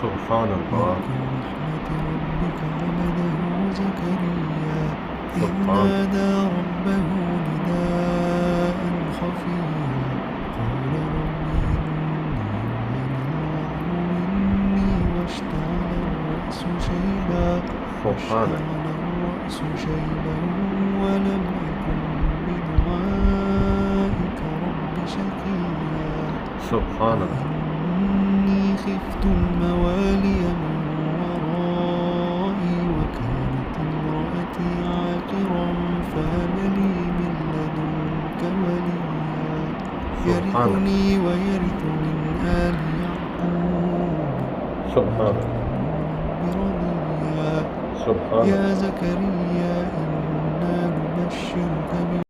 سبحان الله. رحمة ربك عبده زكريا إذ سبحان نادى ربه نداء خفيا قال رب إني وهن العظم مني واشتعل الرأس شيبا ولم أكن بدعائك رب شقيا سبحان الله. وإني خفت الموالي من ورائي وكانت امرأتي عاقرا فهب لي من لدنك وليا يرثني ويرث من آل يعقوب سبحان الله. برضيا سبحان الله. يا زكريا إنا نبشرك